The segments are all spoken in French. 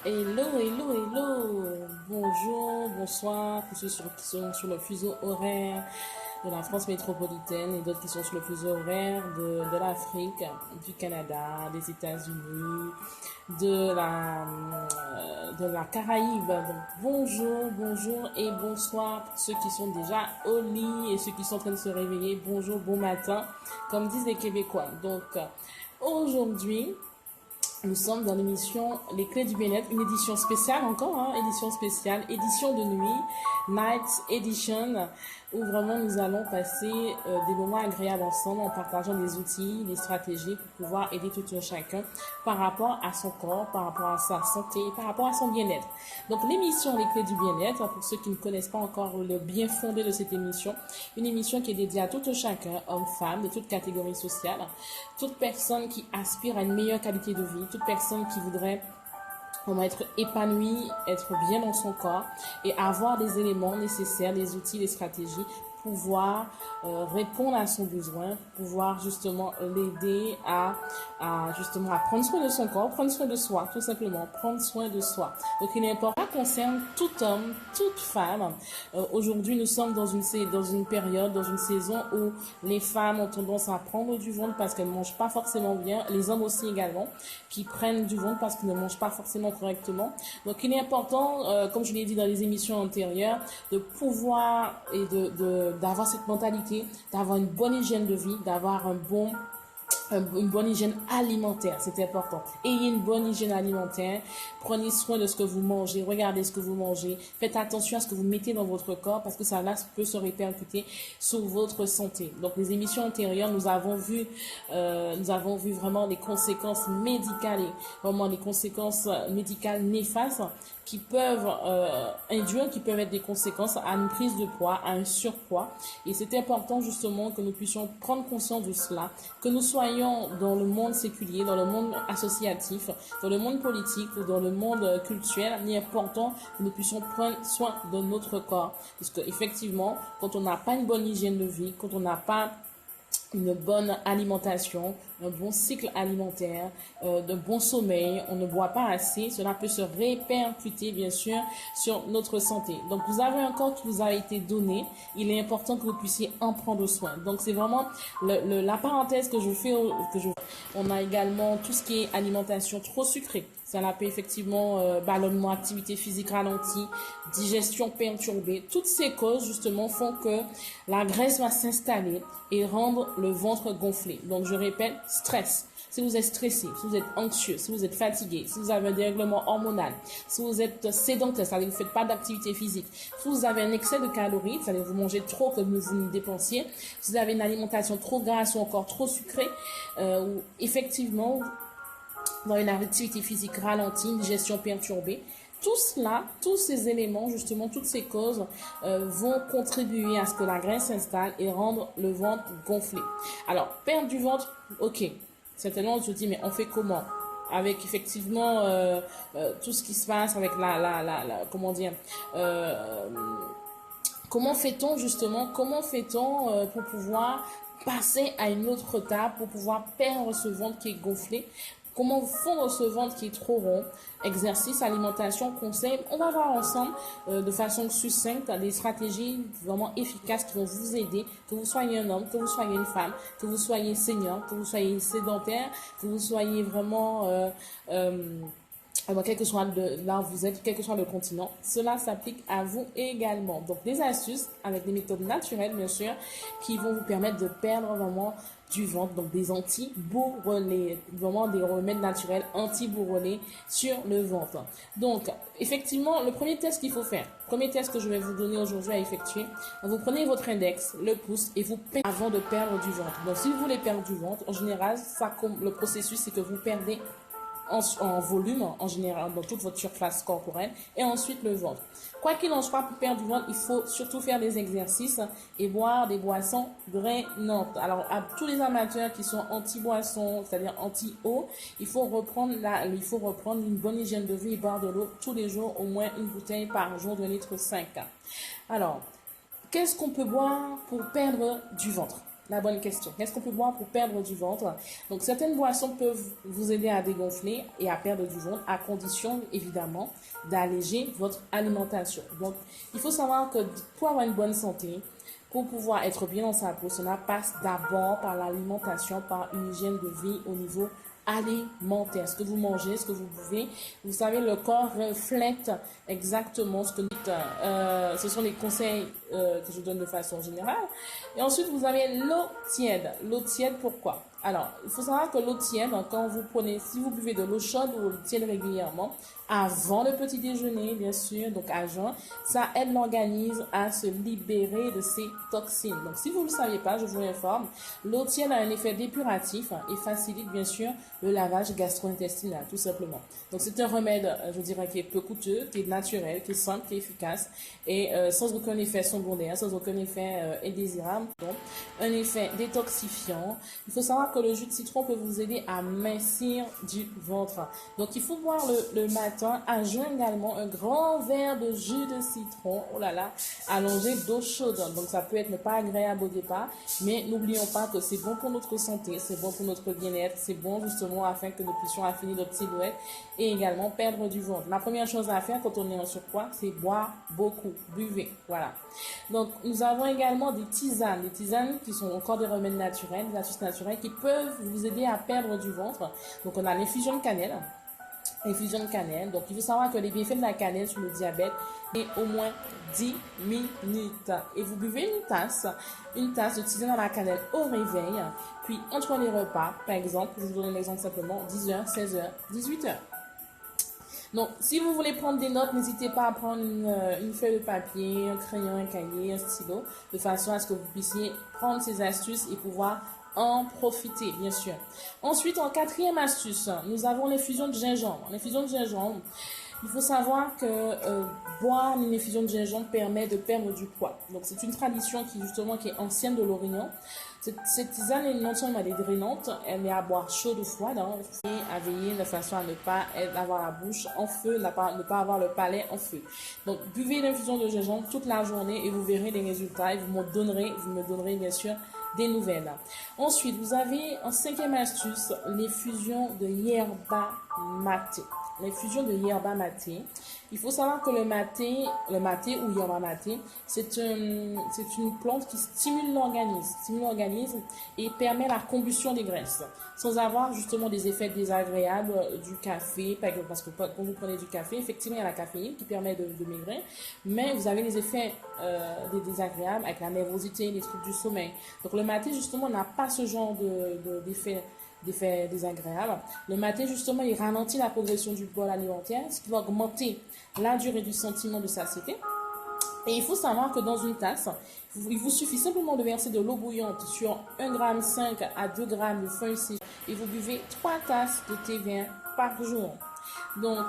Hello, hello, hello. Bonjour, bonsoir pour ceux qui sont sur le fuseau horaire de la France métropolitaine et d'autres qui sont sur le fuseau horaire de l'Afrique, du Canada, des États-Unis, de la Caraïbe. Donc, bonjour, bonjour et bonsoir pour ceux qui sont déjà au lit et ceux qui sont en train de se réveiller. Bonjour, bon matin, comme disent les Québécois. Donc, aujourd'hui, nous sommes dans l'émission Les Clés du Bien-être, une édition spéciale encore, hein, édition spéciale, édition de nuit, Night Edition, où vraiment nous allons passer des moments agréables ensemble en partageant des outils, des stratégies pour pouvoir aider tout un chacun par rapport à son corps, par rapport à sa santé, par rapport à son bien-être. Donc l'émission Les Clés du Bien-être, pour ceux qui ne connaissent pas encore le bien fondé de cette émission, une émission qui est dédiée à tout un chacun, hommes, femmes, de toute catégorie sociale, toute personne qui aspire à une meilleure qualité de vie, toute personne qui voudrait vraiment être épanouie, être bien dans son corps et avoir des éléments nécessaires, des outils, des stratégies pour pouvoir répondre à son besoin, pouvoir justement l'aider justement à prendre soin de son corps, prendre soin de soi, tout simplement, prendre soin de soi. Donc il est important, ça concerne tout homme, toute femme. Aujourd'hui, nous sommes dans une période, dans une saison où les femmes ont tendance à prendre du ventre parce qu'elles ne mangent pas forcément bien, les hommes aussi également, qui prennent du ventre parce qu'ils ne mangent pas forcément correctement. Donc il est important, comme je l'ai dit dans les émissions antérieures, de pouvoir et d'avoir cette mentalité, d'avoir une bonne hygiène de vie, d'avoir une bonne hygiène alimentaire, c'est important. Ayez une bonne hygiène alimentaire, prenez soin de ce que vous mangez, regardez ce que vous mangez, faites attention à ce que vous mettez dans votre corps parce que ça là peut se répercuter sur votre santé. Donc les émissions antérieures, nous avons vu vraiment les conséquences médicales, vraiment les conséquences médicales néfastes qui peuvent qui peuvent être des conséquences à une prise de poids, à un surpoids. Et c'est important justement que nous puissions prendre conscience de cela, que nous soyons dans le monde séculier, dans le monde associatif, dans le monde politique ou dans le monde culturel. Il est important que nous puissions prendre soin de notre corps. Parce que effectivement, quand on n'a pas une bonne hygiène de vie, quand on n'a pas une bonne alimentation, un bon cycle alimentaire, de bon sommeil, on ne boit pas assez, cela peut se répercuter bien sûr sur notre santé. Donc vous avez un corps qui vous a été donné, il est important que vous puissiez en prendre soin. Donc c'est vraiment la parenthèse que je fais, on a également tout ce qui est alimentation trop sucrée. Ça peut effectivement ballonnement, activité physique ralentie, digestion perturbée. Toutes ces causes justement font que la graisse va s'installer et rendre le ventre gonflé. Donc je répète, stress. Si vous êtes stressé, si vous êtes anxieux, si vous êtes fatigué, si vous avez un dérèglement hormonal, si vous êtes sédentaire, c'est-à-dire que vous ne faites pas d'activité physique, si vous avez un excès de calories, c'est-à-dire que vous mangez trop que vous ne dépensiez, si vous avez une alimentation trop grasse ou encore trop sucrée, ou effectivement dans une activité physique ralentie, une digestion perturbée. Tout cela, tous ces éléments, justement, toutes ces causes vont contribuer à ce que la graisse s'installe et rendre le ventre gonflé. Alors, perdre du ventre, ok. Certainement, on se dit, mais on fait comment? Avec effectivement tout ce qui se passe avec comment dire, comment fait-on justement, pour pouvoir passer à une autre étape, pour pouvoir perdre ce ventre qui est gonflé? Comment fondre ce ventre qui est trop rond? Exercice, alimentation, conseils. On va voir ensemble de façon succincte des stratégies vraiment efficaces qui vont vous aider, que vous soyez un homme, que vous soyez une femme, que vous soyez senior, que vous soyez sédentaire, que vous soyez vraiment quel que soit là où vous êtes, quel que soit le continent, cela s'applique à vous également. Donc des astuces avec des méthodes naturelles bien sûr qui vont vous permettre de perdre vraiment du ventre, donc des anti-bourrelets, vraiment des remèdes naturels anti-bourrelets sur le ventre. Donc effectivement, le premier test qu'il faut faire, premier test que je vais vous donner aujourd'hui à effectuer, vous prenez votre index, le pouce et vous perdez avant de perdre du ventre. Donc si vous voulez perdre du ventre, en général, le processus c'est que vous perdez en volume en général dans toute votre surface corporelle et ensuite le ventre. Quoi qu'il en soit, pour perdre du ventre, il faut surtout faire des exercices et boire des boissons drainantes. Alors à tous les amateurs qui sont anti-boissons, c'est-à-dire anti-eau, il faut reprendre une bonne hygiène de vie et boire de l'eau tous les jours, au moins une bouteille par jour de 1,5 litre. Alors, qu'est-ce qu'on peut boire pour perdre du ventre? la bonne question. Qu'est-ce qu'on peut boire pour perdre du ventre? Donc, certaines boissons peuvent vous aider à dégonfler et à perdre du ventre, à condition, évidemment, d'alléger votre alimentation. Donc, il faut savoir que pour avoir une bonne santé, pour pouvoir être bien dans sa peau, cela passe d'abord par l'alimentation, par une hygiène de vie au niveau alimentaire. Ce que vous mangez, ce que vous buvez. Vous savez, le corps reflète exactement ce que ce sont les conseils que je donne de façon générale. Et ensuite, vous avez l'eau tiède. L'eau tiède, pourquoi? Alors, il faut savoir que l'eau tiède, quand vous prenez, si vous buvez de l'eau chaude ou de l'eau tiède régulièrement, avant le petit déjeuner, bien sûr, donc à jeun, ça aide l'organisme à se libérer de ces toxines. Donc, si vous ne le saviez pas, je vous informe, l'eau tiède a un effet dépuratif et facilite, bien sûr, le lavage gastro-intestinal, tout simplement. Donc, c'est un remède, je dirais, qui est peu coûteux, qui est naturel, qui est simple, qui est efficace et sans aucun effet secondaire, sans aucun effet indésirable. Donc, un effet détoxifiant. Il faut savoir que le jus de citron peut vous aider à mincir du ventre. Donc, il faut boire le matin, à jeun également, un grand verre de jus de citron, oh là là, allongé d'eau chaude. Donc, ça peut être pas agréable au départ, mais n'oublions pas que c'est bon pour notre santé, c'est bon pour notre bien-être, c'est bon justement afin que nous puissions affiner notre silhouette et également perdre du ventre. La première chose à faire quand on est en surpoids, c'est boire beaucoup, buvez, voilà. Donc, nous avons également des tisanes qui sont encore des remèdes naturels, des astuces naturelles qui peuvent vous aider à perdre du ventre. Donc, on a l'infusion de cannelle. Donc, il faut savoir que les bienfaits de la cannelle sur le diabète est au moins 10 minutes. Et vous buvez une tasse de tisane à la cannelle au réveil, puis entre les repas, par exemple, je vous donne un exemple simplement, 10h, 16h, 18h. Donc, si vous voulez prendre des notes, n'hésitez pas à prendre une feuille de papier, un crayon, un cahier, un stylo, de façon à ce que vous puissiez prendre ces astuces et pouvoir en profiter, bien sûr. Ensuite, en quatrième astuce, nous avons l'infusion de gingembre. L'infusion de gingembre, il faut savoir que boire une infusion de gingembre permet de perdre du poids. Donc, c'est une tradition qui est ancienne de l'Orient. Cette tisane est non seulement drainante, elle est à boire chaude ou froide, et à veiller de façon à ne pas avoir la bouche en feu, ne pas avoir le palais en feu. Donc, buvez l'infusion de gingembre toute la journée et vous verrez les résultats et vous me donnerez bien sûr des nouvelles. Ensuite, vous avez en cinquième astuce l'infusion de yerba maté. L'infusion de yerba maté. Il faut savoir que le maté ou yerba maté, c'est une plante qui stimule l'organisme et permet la combustion des graisses, sans avoir justement des effets désagréables du café, parce que quand vous prenez du café, effectivement, il y a la caféine qui permet de maigrir, mais vous avez les effets des désagréables avec la nervosité, les troubles du sommeil. Donc le maté, justement, n'a pas ce genre d'effet désagréables. Le matin, justement, il ralentit la progression du bol alimentaire, ce qui va augmenter la durée du sentiment de satiété. Et il faut savoir que dans une tasse, il vous suffit simplement de verser de l'eau bouillante sur 1,5 g à 2 g de feuilles sèches et vous buvez 3 tasses de thé vert par jour. Donc,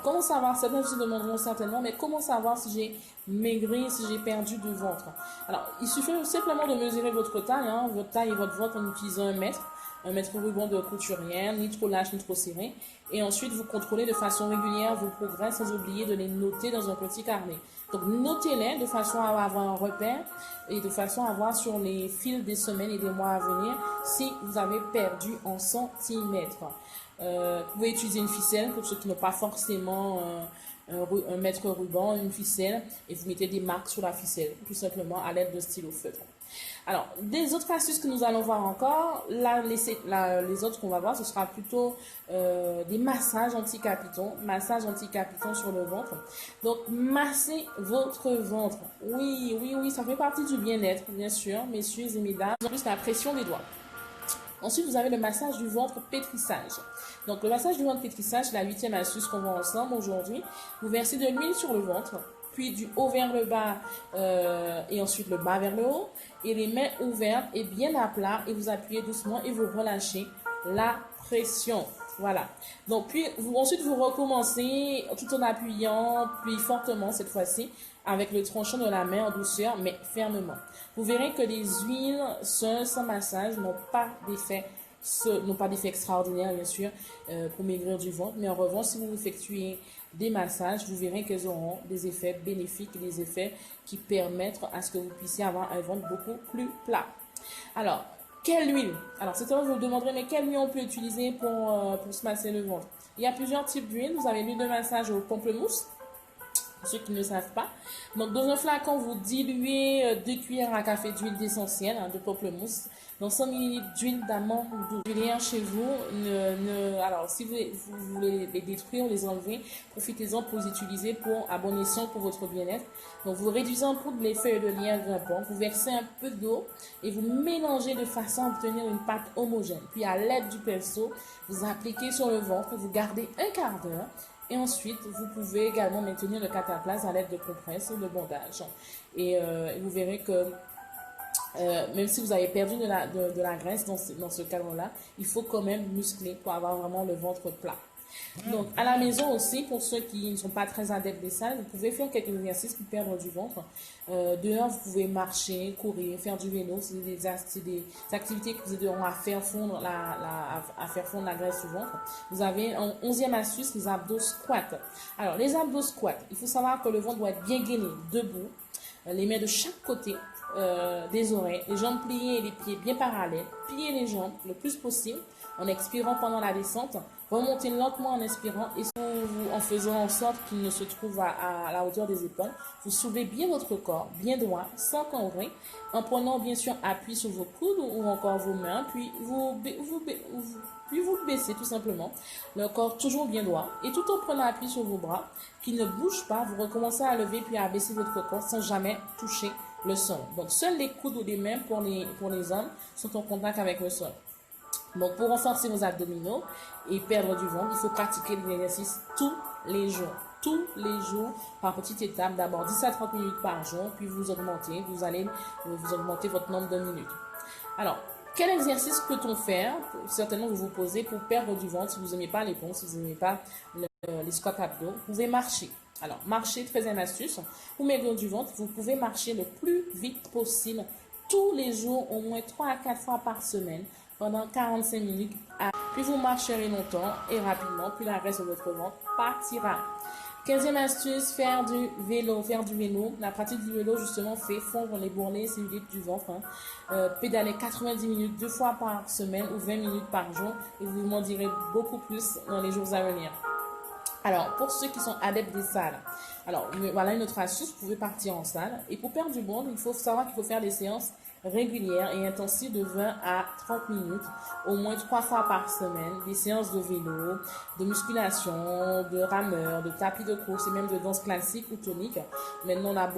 comment savoir, certains se demanderont certainement, mais comment savoir si j'ai maigri, si j'ai perdu du ventre? Alors, il suffit simplement de mesurer votre taille et votre ventre en utilisant un mètre ruban de couturière, ni trop lâche, ni trop serré. Et ensuite, vous contrôlez de façon régulière vos progrès sans oublier de les noter dans un petit carnet. Donc, notez-les de façon à avoir un repère et de façon à voir sur les fils des semaines et des mois à venir si vous avez perdu en centimètres. Vous pouvez utiliser une ficelle pour ceux qui n'ont pas forcément un mètre ruban, une ficelle, et vous mettez des marques sur la ficelle, tout simplement à l'aide de stylo feutre. Alors, des autres astuces que nous allons voir encore, les autres qu'on va voir, ce sera plutôt des massages anti-capitons sur le ventre. Donc, massez votre ventre. Oui, ça fait partie du bien-être, bien sûr, messieurs et mesdames. En plus, la pression des doigts. Ensuite, vous avez le massage du ventre pétrissage. Donc, le massage du ventre pétrissage, c'est la 8e astuce qu'on voit ensemble aujourd'hui. Vous versez de l'huile sur le ventre, puis du haut vers le bas et ensuite le bas vers le haut. Et les mains ouvertes et bien à plat et vous appuyez doucement et vous relâchez la pression. Voilà. Donc, ensuite, vous recommencez tout en appuyant, puis fortement cette fois-ci, avec le tranchant de la main en douceur, mais fermement. Vous verrez que les huiles seules, sans massage, n'ont pas d'effet n'ont pas d'effet extraordinaire, bien sûr, pour maigrir du ventre. Mais en revanche, si vous effectuez des massages, vous verrez qu'elles auront des effets bénéfiques, des effets qui permettent à ce que vous puissiez avoir un ventre beaucoup plus plat. Alors, quelle huile? Alors, certainement, vous vous demanderez, mais quelle huile on peut utiliser pour se masser le ventre? Il y a plusieurs types d'huile. Vous avez l'huile de massage au pamplemousse, pour ceux qui ne savent pas. Donc, dans un flacon, vous diluez 2 cuillères à café d'huile d'essentiel, de pamplemousse, dans 100 ml d'huile d'amande douce. Chez vous, alors, si vous voulez les détruire, les enlever, profitez-en pour les utiliser pour à bon escient pour votre bien-être. Donc, vous réduisez en poudre les feuilles de lierre grimpant, vous versez un peu d'eau et vous mélangez de façon à obtenir une pâte homogène. Puis, à l'aide du pinceau, vous appliquez sur le ventre, vous gardez un quart d'heure. Et ensuite, vous pouvez également maintenir le cataplasme à l'aide de compresses ou de bandages. Et vous verrez que même si vous avez perdu de la graisse dans ce cadre-là, il faut quand même muscler pour avoir vraiment le ventre plat. Donc, à la maison aussi, pour ceux qui ne sont pas très adeptes des salles, vous pouvez faire quelques exercices pour perdre du ventre. Dehors, vous pouvez marcher, courir, faire du vélo. C'est des activités qui vous aideront à faire fondre la graisse du ventre. Vous avez en 11e astuce, les abdos squats. Alors, les abdos squats, il faut savoir que le ventre doit être bien gainé, debout, les mains de chaque côté des oreilles, les jambes pliées et les pieds bien parallèles. Pliez les jambes le plus possible en expirant pendant la descente. Remontez lentement en inspirant et en faisant en sorte qu'il ne se trouve à la hauteur des épaules. Vous soulevez bien votre corps, bien droit, sans cambrer, en prenant bien sûr appui sur vos coudes ou encore vos mains, puis vous le baissez tout simplement, le corps toujours bien droit, et tout en prenant appui sur vos bras, qui ne bougent pas, vous recommencez à lever puis à baisser votre corps sans jamais toucher le sol. Donc seuls les coudes ou les mains pour les hommes sont en contact avec le sol. Donc, pour renforcer vos abdominaux et perdre du ventre, il faut pratiquer l'exercice tous les jours. Tous les jours, par petites étapes. D'abord 10 à 30 minutes par jour, puis vous allez augmenter votre nombre de minutes. Alors, quel exercice peut-on faire? Certainement, vous vous posez pour perdre du ventre si vous n'aimez pas les pompes, si vous n'aimez pas les squats abdos. Vous pouvez marcher. Alors, marcher, 13e astuce. Pour maigrir du ventre, vous pouvez marcher le plus vite possible tous les jours, au moins 3 à 4 fois par semaine, pendant 45 minutes. Puis vous marcherez longtemps et rapidement, puis la reste de votre ventre partira. 15e astuce, faire du vélo. La pratique du vélo, justement, fait fondre les bourrelets cellulites du ventre. Pédaler 90 minutes 2 fois par semaine ou 20 minutes par jour. Et vous m'en direz beaucoup plus dans les jours à venir. Alors, pour ceux qui sont adeptes des salles, alors voilà une autre astuce, vous pouvez partir en salle. Et pour perdre du ventre, il faut savoir qu'il faut faire des séances régulières et intensives de 20 à 30 minutes, au moins 3 fois par semaine, des séances de vélo, de musculation, de rameur, de tapis de course et même de danse classique ou tonique. Maintenant, on a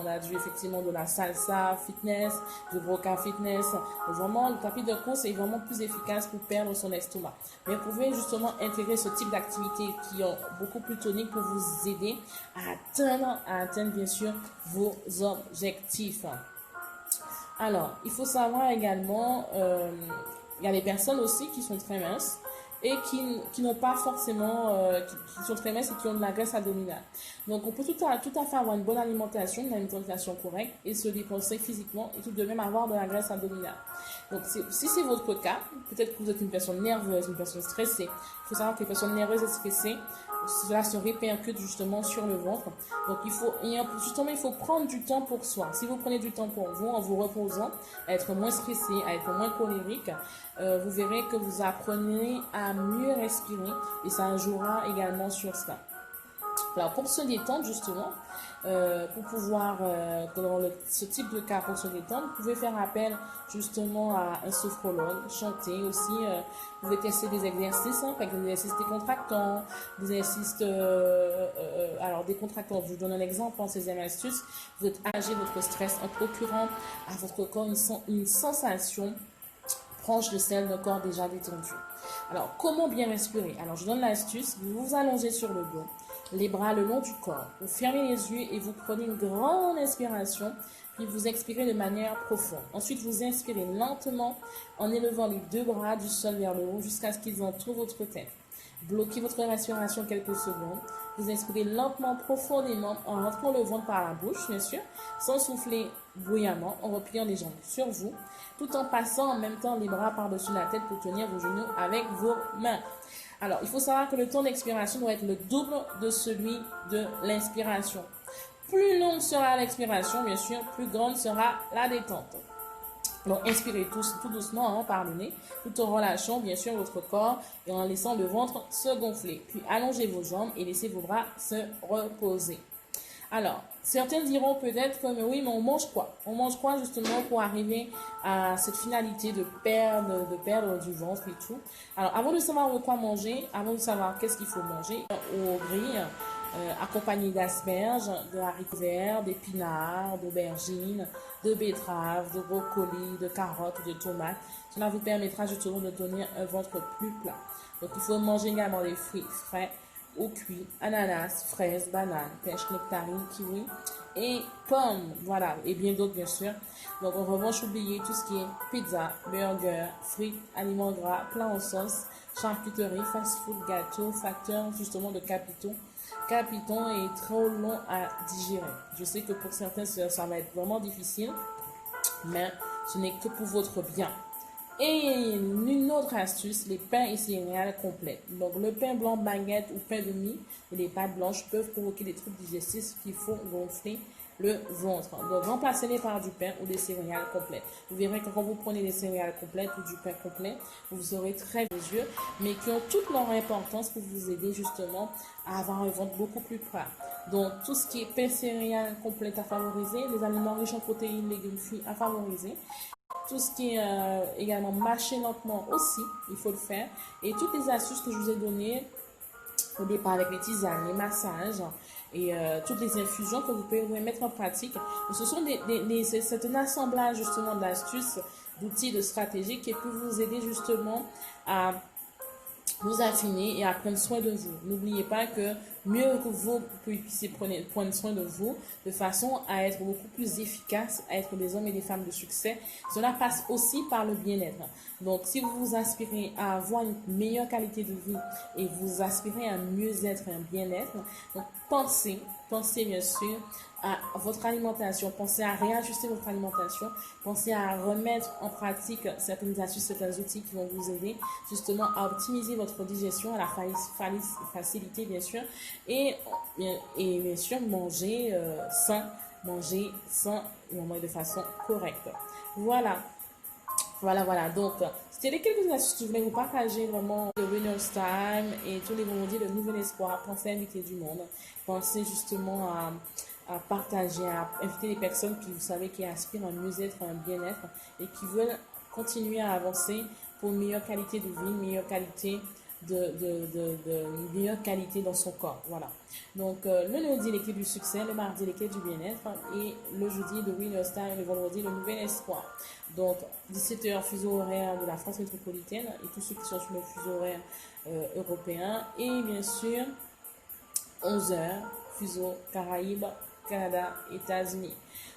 on a du effectivement de la salsa fitness, de broca fitness. Vraiment, le tapis de course est vraiment plus efficace pour perdre son estomac. Mais vous pouvez justement intégrer ce type d'activité qui est beaucoup plus tonique pour vous aider à atteindre bien sûr vos objectifs. Alors, il faut savoir également, il y a des personnes aussi qui sont très minces et qui n'ont pas forcément, qui sont très minces et qui ont de la graisse abdominale. Donc, on peut tout à fait avoir une bonne alimentation, une alimentation correcte et se dépenser physiquement et tout de même avoir de la graisse abdominale. Donc, si c'est votre cas, peut-être que vous êtes une personne nerveuse, une personne stressée. Il faut savoir que les personnes nerveuses et stressées, cela se répercute justement sur le ventre. Donc, il faut prendre du temps pour soi. Si vous prenez du temps pour vous, en vous reposant, à être moins stressé, à être moins colérique, vous verrez que vous apprenez à mieux respirer et ça jouera également sur cela. Alors, pour se détendre, justement, pour pouvoir, dans ce type de cas, pour se détendre, vous pouvez faire appel justement à un sophrologue, chanter aussi. Vous pouvez tester des exercices, avec des exercices décontractants, des exercices décontractants. Je vous donne un exemple en 16e astuce. Vous êtes allégé votre stress en procurant à votre corps une sensation proche de celle d'un corps déjà détendu. Alors, comment bien respirer? Alors, je donne l'astuce. Vous vous allongez sur le dos, les bras le long du corps. Vous fermez les yeux et vous prenez une grande inspiration, puis vous expirez de manière profonde. Ensuite, vous inspirez lentement en élevant les deux bras du sol vers le haut jusqu'à ce qu'ils entourent votre tête. Bloquez votre respiration quelques secondes. Vous inspirez lentement, profondément, en rentrant le ventre par la bouche, bien sûr, sans souffler bruyamment, en repliant les jambes sur vous, tout en passant en même temps les bras par-dessus la tête pour tenir vos genoux avec vos mains. Alors, il faut savoir que le temps d'expiration doit être le double de celui de l'inspiration. Plus longue sera l'expiration, bien sûr, plus grande sera la détente. Donc, inspirez tout doucement par le nez, tout en relâchant bien sûr votre corps et en laissant le ventre se gonfler. Puis, allongez vos jambes et laissez vos bras se reposer. Alors, certains diront peut-être que mais oui, mais on mange quoi? On mange quoi justement pour arriver à cette finalité de perdre du ventre et tout? Alors, avant de savoir quoi manger, avant de savoir qu'est-ce qu'il faut manger, au gris, accompagné d'asperges, de haricots verts, d'épinards, d'aubergines, de betteraves, de brocolis, de carottes, de tomates. Cela vous permettra justement de donner un ventre plus plat. Donc, il faut manger également des fruits frais ou cuits, ananas, fraises, bananes, pêche, nectarines, kiwi et pommes, voilà, et bien d'autres bien sûr. Donc en revanche, oubliez tout ce qui est pizza, burger, frites, aliments gras, plats en sauce, charcuterie, fast-food, gâteaux, facteurs justement de capitaux est trop long à digérer. Je sais que pour certains, ça va être vraiment difficile, mais ce n'est que pour votre bien. Et une autre astuce, les pains et céréales complètes. Donc le pain blanc, baguette ou pain de mie et les pâtes blanches peuvent provoquer des troubles digestifs qui font gonfler le ventre. Donc remplacez-les par du pain ou des céréales complètes. Vous verrez que quand vous prenez des céréales complètes ou du pain complet, vous aurez très yeux, mais qui ont toute leur importance pour vous aider justement à avoir un ventre beaucoup plus plat. Donc tout ce qui est pain céréales complètes à favoriser, les aliments riches en protéines, légumes, fruits à favoriser. Tout ce qui est également mâché lentement aussi, il faut le faire. Et toutes les astuces que je vous ai données au départ avec les tisanes, les massages et toutes les infusions que vous pouvez mettre en pratique. Ce sont c'est un assemblage justement d'astuces, d'outils, de stratégies qui peut vous aider justement à vous affiner et à prendre soin de vous. N'oubliez pas que mieux que vous puissiez prendre soin de vous de façon à être beaucoup plus efficace, à être des hommes et des femmes de succès. Cela passe aussi par le bien-être. Donc, si vous vous aspirez à avoir une meilleure qualité de vie et vous aspirez à un mieux-être et un bien-être, donc pensez bien sûr à votre alimentation, pensez à réajuster votre alimentation, pensez à remettre en pratique certaines astuces, certains outils qui vont vous aider justement à optimiser votre digestion, à la faciliter bien sûr, et bien sûr manger sain et de façon correcte. Voilà. Donc, c'était les quelques astuces que je voulais vous partager vraiment de Winner's Time et tous les vendredis de Nouvel Espoir. Pensez à inviter du monde. Pensez justement à partager, à inviter des personnes qui, vous savez, qui aspirent à un mieux-être, à un bien-être et qui veulent continuer à avancer pour une meilleure qualité de vie, une meilleure qualité une meilleure qualité dans son corps. Voilà. Donc, le lundi, les clés du succès, le mardi, les clés du bien-être et le jeudi, le Winner's Time, le vendredi, le nouvel espoir. Donc, 17h, fuseau horaire de la France métropolitaine et tous ceux qui sont sur le fuseau horaire européen. Et bien sûr, 11h, fuseau Caraïbes, Canada, États-Unis.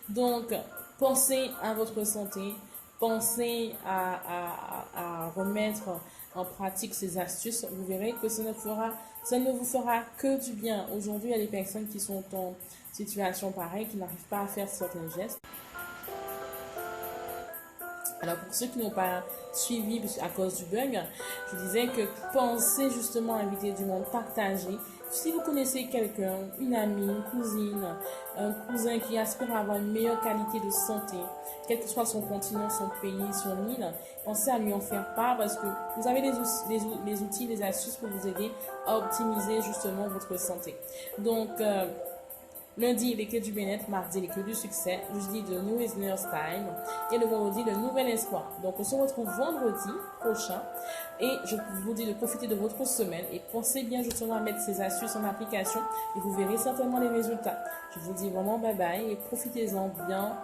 Donc, pensez à votre santé, pensez à remettre en pratique ces astuces. Vous verrez que ça ne vous fera que du bien. Aujourd'hui, il y a des personnes qui sont en situation pareille, qui n'arrivent pas à faire certains gestes. Alors, pour ceux qui n'ont pas suivi à cause du bug, je disais que pensez justement à inviter du monde, partager. Si vous connaissez quelqu'un, une amie, une cousine, un cousin qui aspire à avoir une meilleure qualité de santé, quel que soit son continent, son pays, son île, pensez à lui en faire part parce que vous avez les outils, les astuces pour vous aider à optimiser justement votre santé. Donc, lundi, les clés du bien-être, mardi, les clés du succès, jeudi, de New Winner's Time et le vendredi, le nouvel espoir. Donc, on se retrouve vendredi prochain et je vous dis de profiter de votre semaine et pensez bien justement à mettre ces astuces en application et vous verrez certainement les résultats. Je vous dis vraiment bye bye et profitez-en bien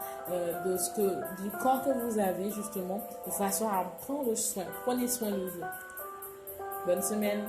du corps que vous avez justement de façon à prendre soin. Prenez soin de vous. Bonne semaine.